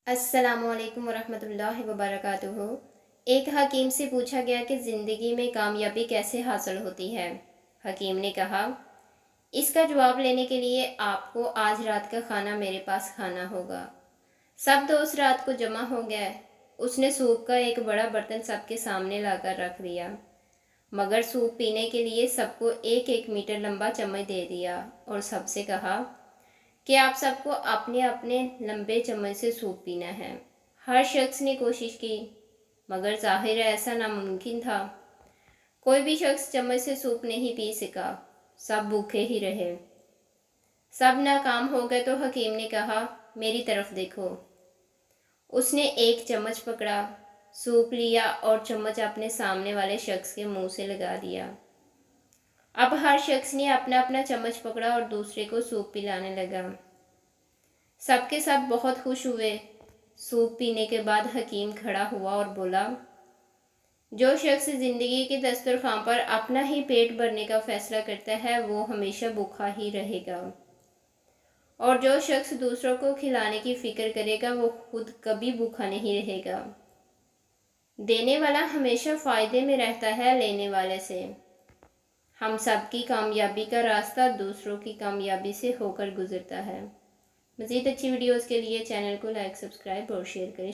अस्सलामु अलैकुम वरहमतुल्लाहि वबरकातुहू। एक हकीम से पूछा गया कि ज़िंदगी में कामयाबी कैसे हासिल होती है। हकीम ने कहा, इसका जवाब लेने के लिए आपको आज रात का खाना मेरे पास खाना होगा। सब दोस्त रात को जमा हो गए। उसने सूप का एक बड़ा बर्तन सबके सामने लाकर रख दिया, मगर सूप पीने के लिए सबको एक एक मीटर लंबा चम्मच दे दिया और सबसे कहा कि आप सबको अपने अपने लंबे चम्मच से सूप पीना है। हर शख्स ने कोशिश की, मगर ज़ाहिर है ऐसा नामुमकिन था। कोई भी शख्स चम्मच से सूप नहीं पी सका। सब भूखे ही रहे। सब नाकाम हो गए तो हकीम ने कहा, मेरी तरफ देखो। उसने एक चम्मच पकड़ा, सूप लिया और चम्मच अपने सामने वाले शख्स के मुंह से लगा दिया। अब हर शख्स ने अपना अपना चम्मच पकड़ा और दूसरे को सूप पिलाने लगा। सबके सब बहुत खुश हुए। सूप पीने के बाद हकीम खड़ा हुआ और बोला, जो शख्स ज़िंदगी के दस्तरखान पर अपना ही पेट भरने का फैसला करता है वो हमेशा भूखा ही रहेगा, और जो शख्स दूसरों को खिलाने की फ़िक्र करेगा वो खुद कभी भूखा नहीं रहेगा। देने वाला हमेशा फ़ायदे में रहता है लेने वाले से। हम सब की कामयाबी का रास्ता दूसरों की कामयाबी से होकर गुजरता है। मज़ीद अच्छी वीडियोज़ के लिए चैनल को लाइक, सब्सक्राइब और शेयर करें।